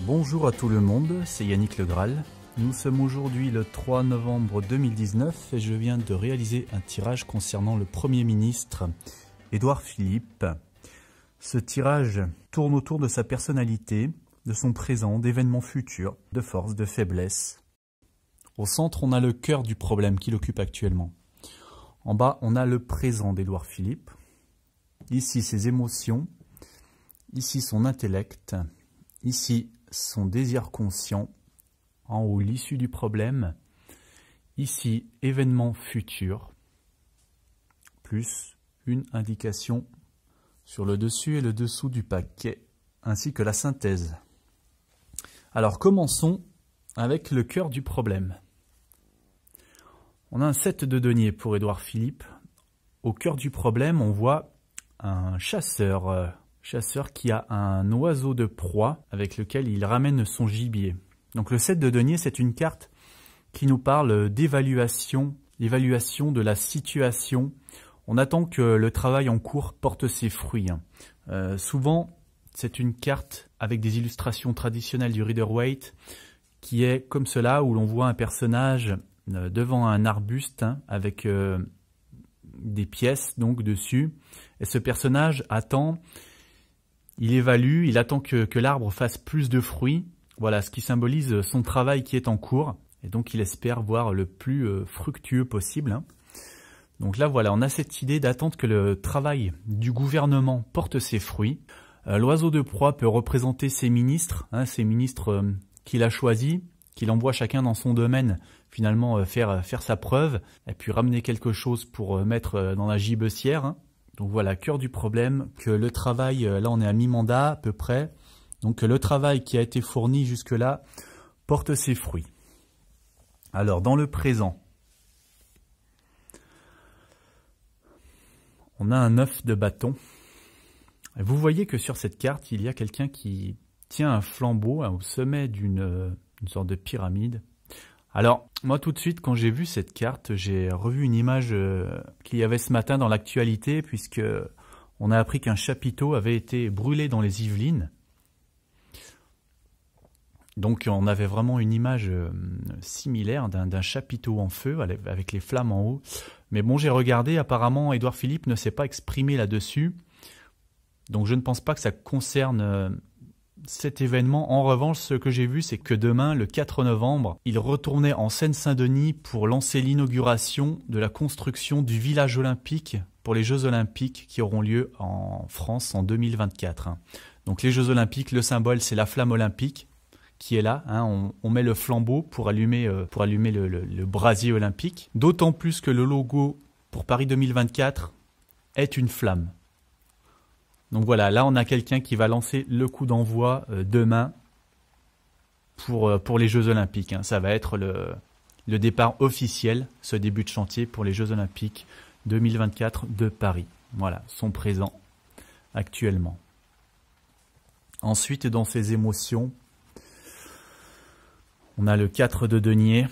Bonjour à tout le monde, c'est Yannick Le Graal. Nous sommes aujourd'hui le 3 novembre 2019 et je viens de réaliser un tirage concernant le Premier ministre Édouard Philippe. Ce tirage tourne autour de sa personnalité, de son présent, d'événements futurs, de force, de faiblesse. Au centre, on a le cœur du problème qu'il occupe actuellement. En bas, on a le présent d'Édouard Philippe. Ici, ses émotions. Ici, son intellect. Ici, son désir conscient. En haut, l'issue du problème. Ici, événement futur. Plus une indication sur le dessus et le dessous du paquet, ainsi que la synthèse. Alors, commençons avec le cœur du problème. On a un 7 de denier pour Édouard Philippe. Au cœur du problème, on voit un chasseur qui a un oiseau de proie avec lequel il ramène son gibier. Donc le 7 de denier, c'est une carte qui nous parle d'évaluation, l'évaluation de la situation. On attend que le travail en cours porte ses fruits. Souvent, c'est une carte avec des illustrations traditionnelles du Rider-Waite qui est comme cela, où l'on voit un personnage devant un arbuste avec des pièces donc dessus. Et ce personnage attend, il évalue, il attend que l'arbre fasse plus de fruits. Voilà, ce qui symbolise son travail qui est en cours. Et donc il espère voir le plus fructueux possible. Donc là voilà, on a cette idée d'attendre que le travail du gouvernement porte ses fruits. L'oiseau de proie peut représenter ses ministres qu'il a choisis, qu'il envoie chacun dans son domaine, finalement faire sa preuve, et puis ramener quelque chose pour mettre dans la gibecière. Donc voilà, cœur du problème, que le travail, là on est à mi-mandat à peu près, donc que le travail qui a été fourni jusque-là porte ses fruits. Alors dans le présent, on a un 9 de bâton. Et vous voyez que sur cette carte, il y a quelqu'un qui tient un flambeau au sommet d'une sorte de pyramide. Alors, moi tout de suite, quand j'ai vu cette carte, j'ai revu une image qu'il y avait ce matin dans l'actualité, puisque on a appris qu'un chapiteau avait été brûlé dans les Yvelines. Donc on avait vraiment une image similaire d'un chapiteau en feu, avec les flammes en haut. Mais bon, j'ai regardé, apparemment Édouard Philippe ne s'est pas exprimé là-dessus. Donc je ne pense pas que ça concerne cet événement. En revanche, ce que j'ai vu, c'est que demain, le 4 novembre, il retournait en Seine-Saint-Denis pour lancer l'inauguration de la construction du village olympique pour les Jeux Olympiques qui auront lieu en France en 2024. Donc les Jeux Olympiques, le symbole, c'est la flamme olympique qui est là. On met le flambeau pour allumer le brasier olympique. D'autant plus que le logo pour Paris 2024 est une flamme. Donc voilà, là on a quelqu'un qui va lancer le coup d'envoi demain pour les Jeux Olympiques. Ça va être le départ officiel, ce début de chantier pour les Jeux Olympiques 2024 de Paris. Voilà, son présent actuellement. Ensuite, dans ses émotions, on a le 4 de denier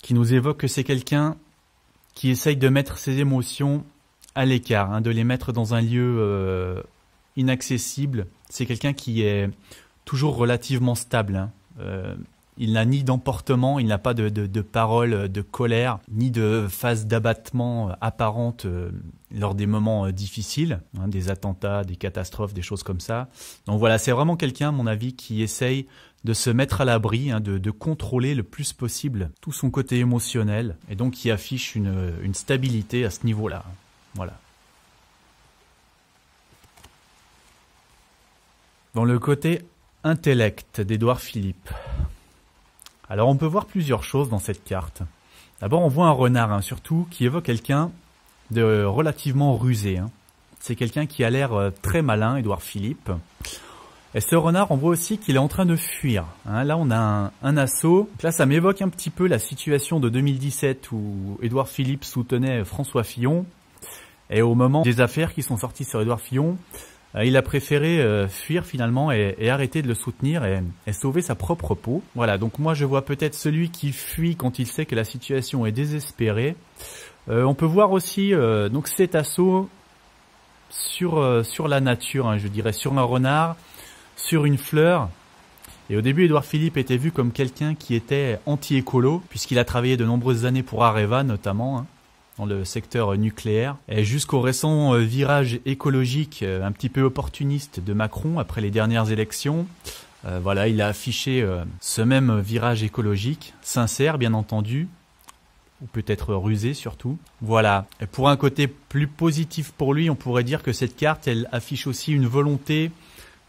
qui nous évoque que c'est quelqu'un qui essaye de mettre ses émotions à l'écart, de les mettre dans un lieu inaccessible. C'est quelqu'un qui est toujours relativement stable. Il n'a ni d'emportement, il n'a pas de paroles de colère, ni de phase d'abattement apparente lors des moments difficiles, des attentats, des catastrophes, des choses comme ça. Donc voilà, c'est vraiment quelqu'un, à mon avis, qui essaye de se mettre à l'abri, de contrôler le plus possible tout son côté émotionnel, et donc qui affiche une stabilité à ce niveau-là. Voilà. Dans le côté intellect d'Édouard Philippe, alors on peut voir plusieurs choses dans cette carte. D'abord on voit un renard, surtout, qui évoque quelqu'un de relativement rusé. C'est quelqu'un qui a l'air très malin, Édouard Philippe. Et ce renard, on voit aussi qu'il est en train de fuir. Là on a un assaut. Là ça m'évoque un petit peu la situation de 2017 où Édouard Philippe soutenait François Fillon. Et au moment des affaires qui sont sorties sur Édouard Fillon, il a préféré fuir finalement et arrêter de le soutenir et sauver sa propre peau. Voilà, donc moi je vois peut-être celui qui fuit quand il sait que la situation est désespérée. On peut voir aussi donc cet assaut sur la nature, je dirais, sur un renard. sur une fleur. Et au début, Édouard Philippe était vu comme quelqu'un qui était anti-écolo, puisqu'il a travaillé de nombreuses années pour Areva notamment, hein, dans le secteur nucléaire. Et jusqu'au récent virage écologique un petit peu opportuniste de Macron après les dernières élections, voilà, il a affiché ce même virage écologique, sincère bien entendu, ou peut-être rusé surtout. Voilà. Et pour un côté plus positif pour lui, on pourrait dire que cette carte, elle affiche aussi une volonté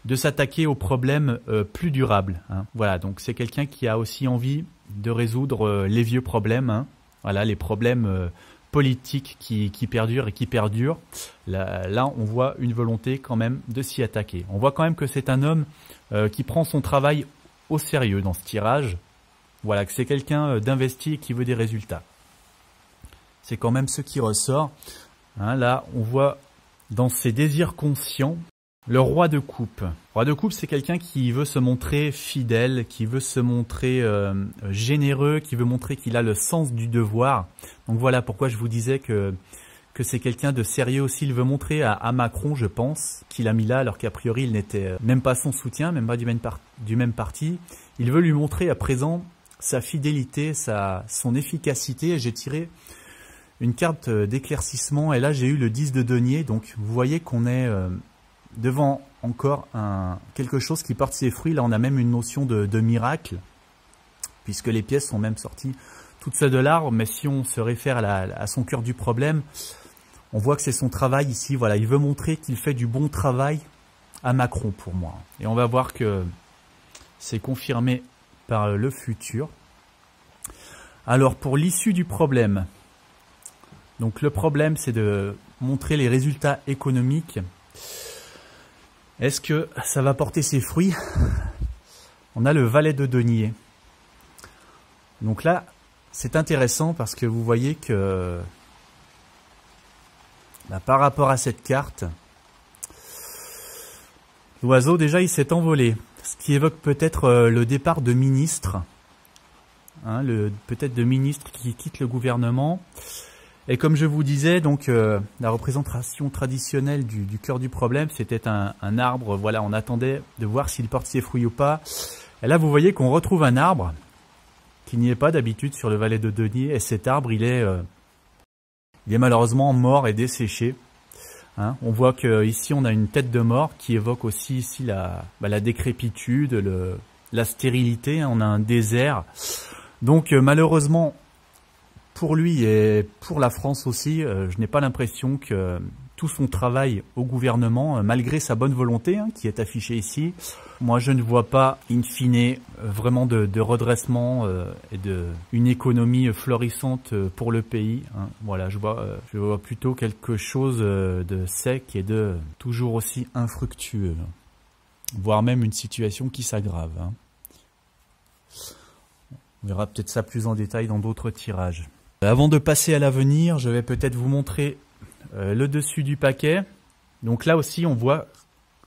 de s'attaquer aux problèmes plus durables. Hein. Voilà, donc c'est quelqu'un qui a aussi envie de résoudre les vieux problèmes. Hein. Voilà, les problèmes politiques qui perdurent et qui perdurent. Là, on voit une volonté quand même de s'y attaquer. On voit quand même que c'est un homme qui prend son travail au sérieux dans ce tirage. Voilà, que c'est quelqu'un d'investi et qui veut des résultats. C'est quand même ce qui ressort. Hein, là, on voit dans ses désirs conscients, le roi de coupe. Le roi de coupe, c'est quelqu'un qui veut se montrer fidèle, qui veut se montrer généreux, qui veut montrer qu'il a le sens du devoir. Donc voilà pourquoi je vous disais que c'est quelqu'un de sérieux aussi. Il veut montrer à Macron, je pense, qu'il a mis là, alors qu'a priori, il n'était même pas son soutien, même pas du même parti. Il veut lui montrer à présent sa fidélité, son efficacité. J'ai tiré une carte d'éclaircissement et là, j'ai eu le 10 de denier. Donc vous voyez qu'on est devant encore quelque chose qui porte ses fruits. Là, on a même une notion de miracle, puisque les pièces sont même sorties toutes seules de l'arbre. Mais si on se réfère à son cœur du problème, on voit que c'est son travail ici. Voilà, il veut montrer qu'il fait du bon travail à Macron pour moi. Et on va voir que c'est confirmé par le futur. Alors, pour l'issue du problème, donc le problème, c'est de montrer les résultats économiques. Est-ce que ça va porter ses fruits? On a le valet de denier. Donc là, c'est intéressant parce que vous voyez que par rapport à cette carte, l'oiseau déjà il s'est envolé. Ce qui évoque peut-être le départ de ministres. Hein, peut-être de ministres qui quittent le gouvernement. Et comme je vous disais, donc la représentation traditionnelle du cœur du problème, c'était un arbre. Voilà, on attendait de voir s'il porte ses fruits ou pas. Et là, vous voyez qu'on retrouve un arbre qui n'y est pas d'habitude sur le valet de denier. Et cet arbre, il est malheureusement mort et desséché. Hein, on voit que ici, on a une tête de mort qui évoque aussi ici la décrépitude, la stérilité. Hein, on a un désert. Donc malheureusement, pour lui et pour la France aussi, je n'ai pas l'impression que tout son travail au gouvernement, malgré sa bonne volonté hein, qui est affichée ici, moi je ne vois pas, in fine, vraiment de redressement et une économie florissante pour le pays. Hein. Voilà, je vois plutôt quelque chose de sec et de toujours aussi infructueux, voire même une situation qui s'aggrave. Hein. On verra peut-être ça plus en détail dans d'autres tirages. Avant de passer à l'avenir, je vais peut-être vous montrer le dessus du paquet. Donc là aussi, on voit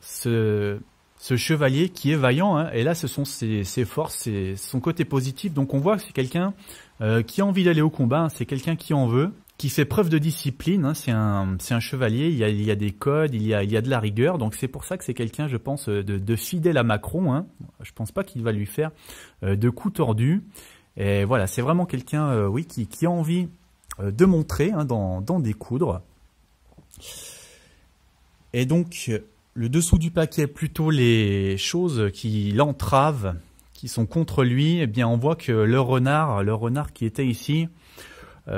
ce chevalier qui est vaillant. Hein, et là, ce sont ses forces, son côté positif. Donc on voit que c'est quelqu'un qui a envie d'aller au combat. Hein, c'est quelqu'un qui en veut, qui fait preuve de discipline. Hein, c'est un chevalier. Il y a des codes, il y a de la rigueur. Donc c'est pour ça que c'est quelqu'un, je pense, de fidèle à Macron. Hein. Je pense pas qu'il va lui faire de coups tordus. Et voilà, c'est vraiment quelqu'un, oui, qui a envie de montrer hein, d'en découdre. Et donc, le dessous du paquet, plutôt les choses qui l'entravent, qui sont contre lui, eh bien, on voit que le renard qui était ici, il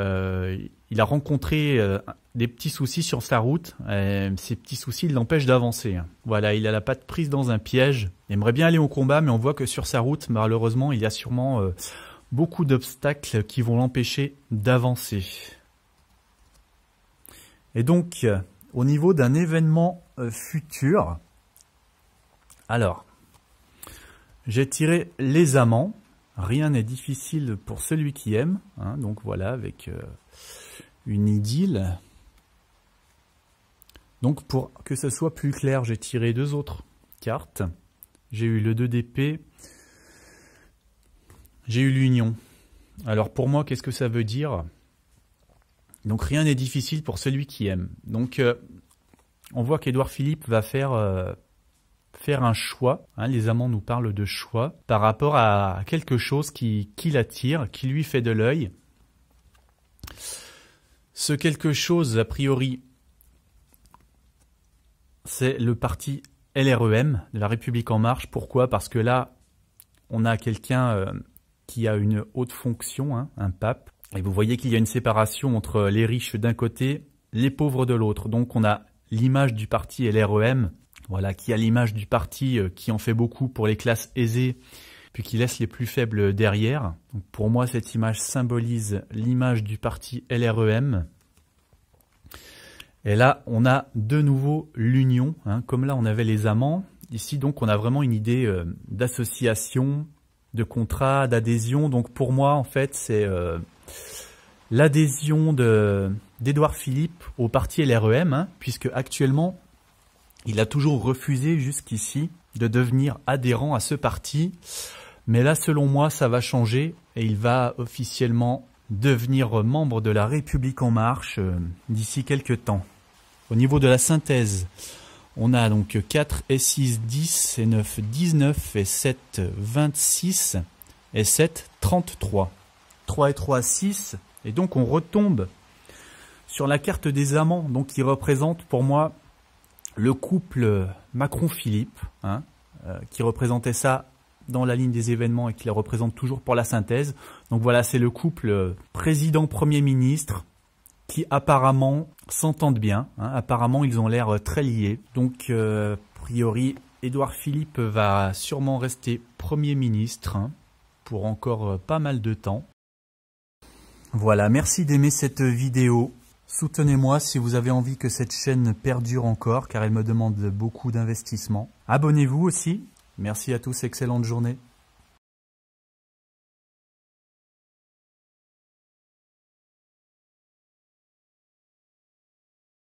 a rencontré des petits soucis sur sa route. Ces petits soucis l'empêchent d'avancer. Voilà, il a la patte prise dans un piège. Il aimerait bien aller au combat, mais on voit que sur sa route, malheureusement, il y a sûrement beaucoup d'obstacles qui vont l'empêcher d'avancer. Et donc, au niveau d'un événement futur, alors, j'ai tiré les amants. Rien n'est difficile pour celui qui aime. Hein, donc voilà, avec une idylle. Donc pour que ce soit plus clair, j'ai tiré deux autres cartes. J'ai eu le 2 d'épée. J'ai eu l'union. Alors pour moi, qu'est-ce que ça veut dire? Donc rien n'est difficile pour celui qui aime. Donc on voit qu'Édouard Philippe va faire faire un choix. Les amants nous parlent de choix par rapport à quelque chose qui l'attire, qui lui fait de l'œil. Ce quelque chose, a priori, c'est le parti LREM, de la République En Marche. Pourquoi? Parce que là, on a quelqu'un qui a une haute fonction, un pape. Et vous voyez qu'il y a une séparation entre les riches d'un côté, les pauvres de l'autre. Donc on a l'image du parti LREM, voilà, qui a l'image du parti qui en fait beaucoup pour les classes aisées, puis qui laisse les plus faibles derrière. Donc pour moi, cette image symbolise l'image du parti LREM. Et là, on a de nouveau l'union, comme là on avait les amants. Ici, donc, on a vraiment une idée d'association, de contrat, d'adhésion. Donc pour moi, en fait, c'est l'adhésion d'Édouard Philippe au parti LREM, puisque actuellement, il a toujours refusé jusqu'ici de devenir adhérent à ce parti. Mais là, selon moi, ça va changer et il va officiellement devenir membre de la République En Marche d'ici quelques temps. Au niveau de la synthèse, on a donc 4 et 6, 10 et 9, 19 et 7, 26 et 7, 33. 3 et 3, 6. Et donc on retombe sur la carte des amants, donc qui représente pour moi le couple Macron-Philippe, qui représentait ça dans la ligne des événements et qui le représente toujours pour la synthèse. Donc voilà, c'est le couple président-premier ministre qui apparemment s'entendent bien. Apparemment, ils ont l'air très liés. Donc, a priori, Édouard Philippe va sûrement rester Premier ministre pour encore pas mal de temps. Voilà, merci d'aimer cette vidéo. Soutenez-moi si vous avez envie que cette chaîne perdure encore, car elle me demande beaucoup d'investissement. Abonnez-vous aussi. Merci à tous, excellente journée.